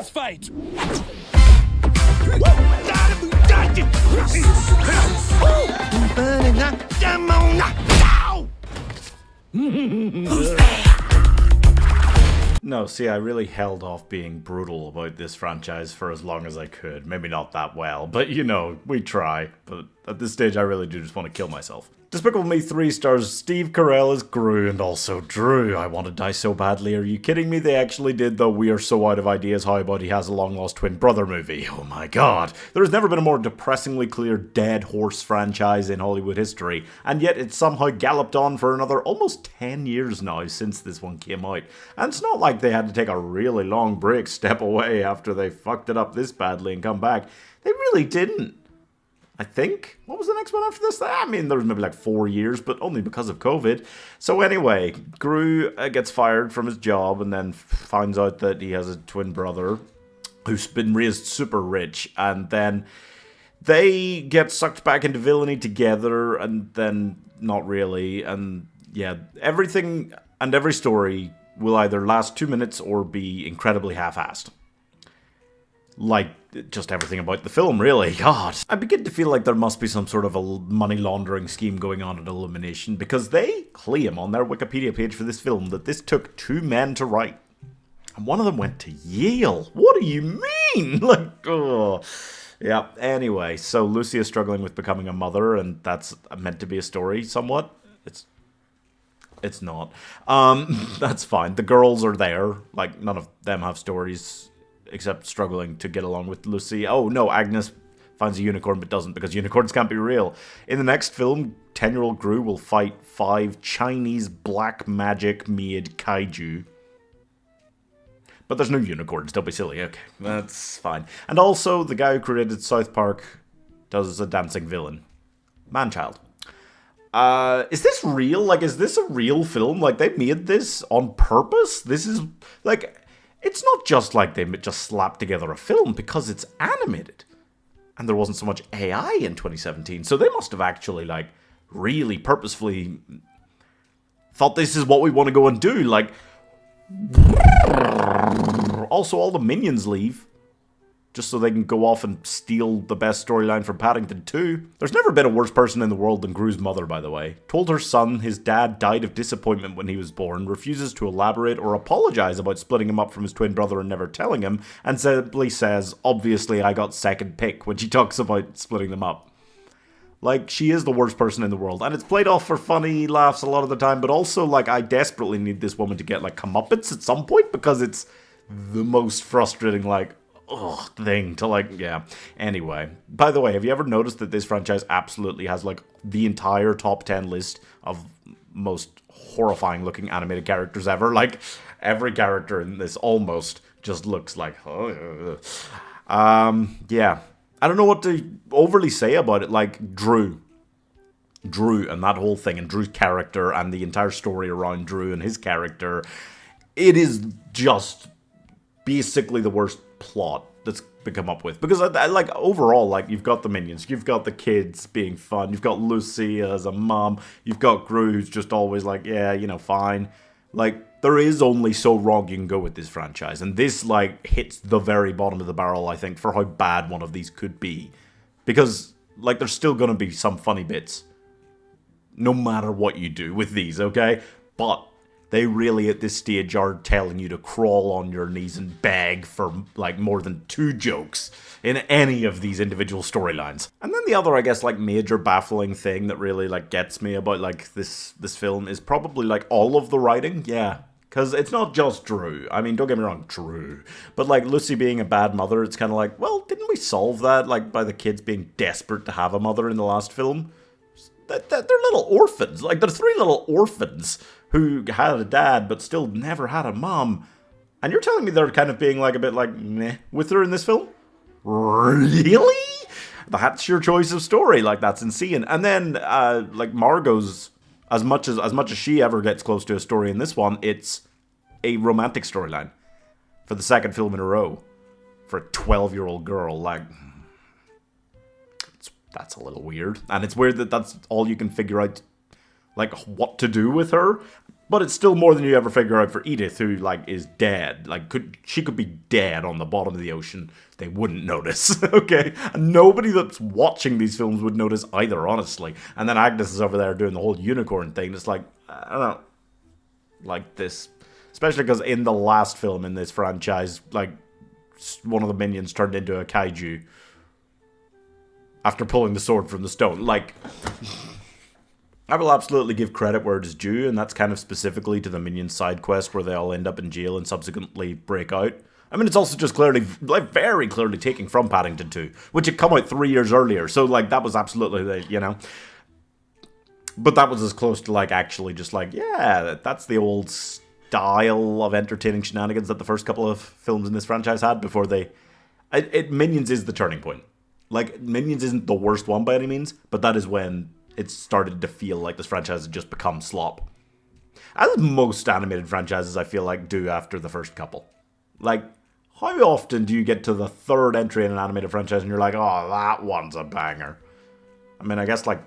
boss fight! No, see, I really held off being brutal about this franchise for as long as I could. Maybe not that well, but you know, we try. But at this stage, I really do just want to kill myself. Despicable Me 3 stars Steve Carell as Gru and also Drew. I want to die so badly. Are you kidding me? They actually did the We Are So Out of Ideas How About He Has a Long Lost Twin Brother movie. Oh my god. There has never been a more depressingly clear dead horse franchise in Hollywood history, and yet it's somehow galloped on for another almost 10 years now since this one came out. And it's not like they had to take a really long break, step away after they fucked it up this badly and come back. They really didn't. I think. What was the next one after this? I mean, there was maybe like 4 years, but only because of COVID. So anyway, Gru gets fired from his job and then finds out that he has a twin brother who's been raised super rich. And then they get sucked back into villainy together and then not really. And yeah, everything and every story will either last 2 minutes or be incredibly half-assed. Like, just everything about the film, really. God. I begin to feel like there must be some sort of a money laundering scheme going on at Illumination, because they claim on their Wikipedia page for this film that this took 2 men to write. And one of them went to Yale. What do you mean? Like, oh. Yeah, anyway, so Lucy is struggling with becoming a mother, and that's meant to be a story, somewhat. It's not. That's fine. The girls are there. Like, none of them have stories except struggling to get along with Lucy. Oh no, Agnes finds a unicorn but doesn't because unicorns can't be real. In the next film, 10-year-old Gru will fight 5 Chinese black magic made kaiju. But there's no unicorns, don't be silly. Okay, that's fine. And also, the guy who created South Park does a dancing villain. Man-child. Is this real? Like, is this a real film? Like, they made this on purpose? This is, like... It's not just like they just slapped together a film, because it's animated. And there wasn't so much AI in 2017, so they must have actually, like, really purposefully thought this is what we want to go and do. Like, also all the minions leave, just so they can go off and steal the best storyline from Paddington 2. There's never been a worse person in the world than Gru's mother, by the way. Told her son his dad died of disappointment when he was born, refuses to elaborate or apologize about splitting him up from his twin brother and never telling him, and simply says, obviously I got second pick, when she talks about splitting them up. Like, she is the worst person in the world, and it's played off for funny laughs a lot of the time, but also, like, I desperately need this woman to get, like, comeuppance at some point, because it's the most frustrating, like, thing to, like, yeah. Anyway, by the way, have you ever noticed that this franchise absolutely has, like, the entire top 10 list of most horrifying looking animated characters ever? Like, every character in this almost just looks like, yeah. I don't know what to overly say about it. Like, Drew and that whole thing, and Drew's character, and the entire story around Drew and his character, it is just basically the worst plot that's been come up with, because like overall, like, you've got the minions, you've got the kids being fun, you've got Lucy as a mom, you've got Gru who's just always like, yeah, you know, fine. Like, there is only so wrong you can go with this franchise, and this, like, hits the very bottom of the barrel, I think, for how bad one of these could be, because, like, there's still gonna be some funny bits no matter what you do with these, okay? But they really, at this stage, are telling you to crawl on your knees and beg for, like, more than 2 jokes in any of these individual storylines. And then the other, I guess, like, major baffling thing that really, like, gets me about, like, this film is probably, like, all of the writing. Yeah. Because it's not just Drew. I mean, don't get me wrong, Drew. But, like, Lucy being a bad mother, it's kind of like, well, didn't we solve that, like, by the kids being desperate to have a mother in the last film? They're little orphans. Like, they're 3 little orphans who had a dad but still never had a mom. And you're telling me they're kind of being, like, a bit, like, meh with her in this film? Really? That's your choice of story. Like, that's insane. And then, like, Margot's, as much as she ever gets close to a story in this one, it's a romantic storyline for the second film in a row for a 12-year-old girl. Like, that's a little weird. And it's weird that that's all you can figure out, like, what to do with her. But it's still more than you ever figure out for Edith, who, like, is dead. Like, she could be dead on the bottom of the ocean. They wouldn't notice, okay? And nobody that's watching these films would notice either, honestly. And then Agnes is over there doing the whole unicorn thing. It's like, I don't know, like this. Especially because in the last film in this franchise, like, one of the minions turned into a kaiju after pulling the sword from the stone. Like, I will absolutely give credit where it is due, and that's kind of specifically to the Minions side quest where they all end up in jail and subsequently break out. I mean, it's also just clearly, like, very clearly taking from Paddington 2, which had come out 3 years earlier, so, like, that was absolutely, you know. But that was as close to, like, actually just like, yeah, that's the old style of entertaining shenanigans that the first couple of films in this franchise had before they... Minions is the turning point. Like, Minions isn't the worst one by any means, but that is when it started to feel like this franchise had just become slop. As most animated franchises, I feel like, do after the first couple. Like, how often do you get to the third entry in an animated franchise and you're like, oh, that one's a banger? I mean, I guess, like,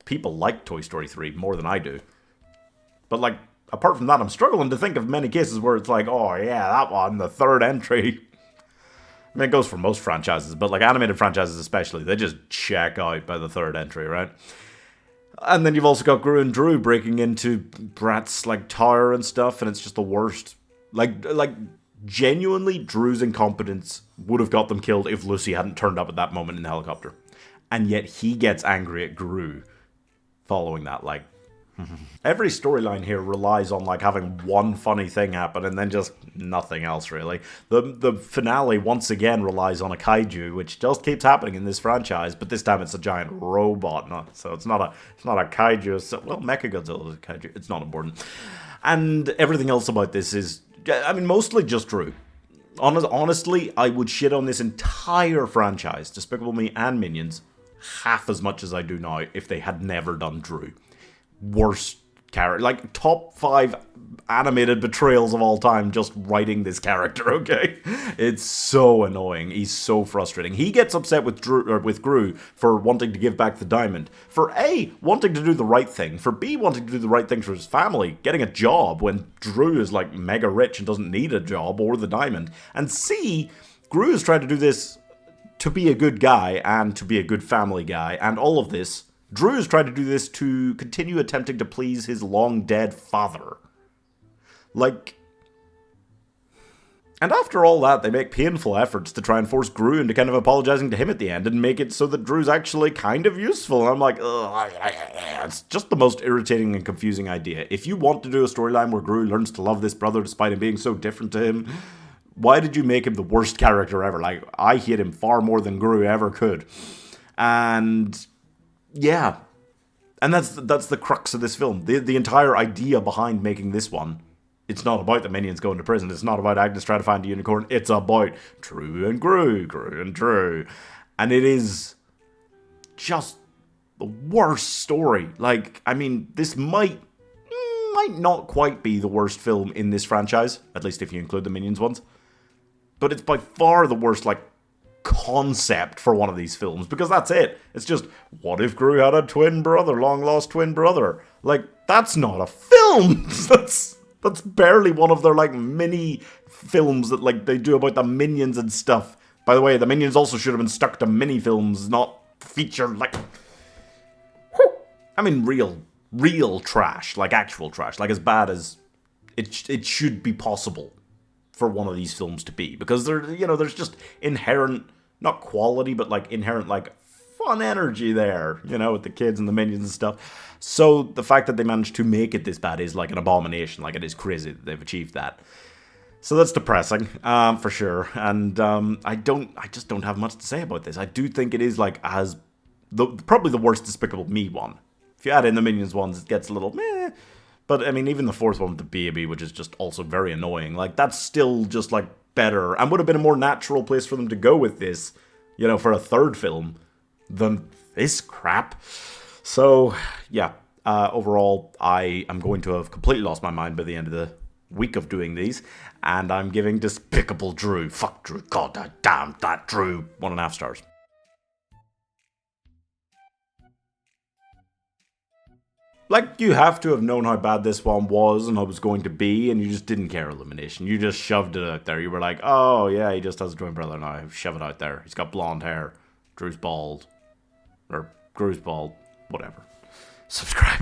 people like Toy Story 3 more than I do. But, like, apart from that, I'm struggling to think of many cases where it's like, oh, yeah, that one, the third entry. I mean, it goes for most franchises, but, like, animated franchises especially, they just check out by the third entry, right? And then you've also got Gru and Drew breaking into Brat's, like, tower and stuff, and it's just the worst. Like, genuinely, Drew's incompetence would have got them killed if Lucy hadn't turned up at that moment in the helicopter. And yet he gets angry at Gru following that, like... Every storyline here relies on, like, having one funny thing happen and then just nothing else, really. The finale, once again, relies on a kaiju, which just keeps happening in this franchise, but this time it's a giant robot, so it's not a kaiju. So, well, Mechagodzilla is a kaiju. It's not important. And everything else about this is, I mean, mostly just Drew. Honestly, I would shit on this entire franchise, Despicable Me and Minions, half as much as I do now if they had never done Drew. Worst character, like top 5 animated betrayals of all time, just writing this character, okay? It's so annoying. He's so frustrating. He gets upset with Gru for wanting to give back the diamond. For A, wanting to do the right thing. For B, wanting to do the right thing for his family. Getting a job when Drew is like mega rich and doesn't need a job or the diamond. And C, Gru is trying to do this to be a good guy and to be a good family guy. And all of this, Drew is trying to do this to continue attempting to please his long-dead father. Like... And after all that, they make painful efforts to try and force Gru into kind of apologizing to him at the end and make it so that Drew's actually kind of useful. And I'm like, ugh, it's just the most irritating and confusing idea. If you want to do a storyline where Gru learns to love this brother despite him being so different to him, why did you make him the worst character ever? Like, I hate him far more than Gru ever could. And... yeah, and that's the crux of this film. The entire idea behind making this one, it's not about the minions going to prison. It's not about Agnes trying to find a unicorn. It's about Drew and Gru, Gru and Drew. And it is just the worst story. Like, I mean, this might not quite be the worst film in this franchise, at least if you include the Minions ones. But it's by far the worst, like, concept for one of these films, because that's it. It's just, what if Gru had a twin brother, long lost twin brother? Like, that's not a film. That's barely one of their, like, mini films that, like, they do about the Minions and stuff. By the way, the Minions also should have been stuck to mini films, not feature, like... I mean, real trash, like actual trash, like as bad as it should be possible for one of these films to be, because there's just inherent, not quality, but like inherent, like, fun energy there, with the kids and the Minions and stuff. So the fact that they managed to make it this bad is like an abomination. Like, it is crazy that they've achieved that. So that's depressing, for sure. And I just don't have much to say about this. I do think it is like probably the worst Despicable Me one. If you add in the Minions ones, it gets a little meh. But, I mean, even the fourth one with the baby, which is just also very annoying, like, that's still just, like, better, and would have been a more natural place for them to go with this, for a third film, than this crap. So, yeah, overall, I am going to have completely lost my mind by the end of the week of doing these, and I'm giving Despicable Drew, fuck Drew, god damn that Drew, 1.5 stars. Like, you have to have known how bad this one was and how it was going to be, and you just didn't care, Illumination. You just shoved it out there. You were like, oh, yeah, he just has a twin brother now. Shove it out there. He's got blonde hair. Drew's bald. Or Drew's bald. Whatever. Subscribe.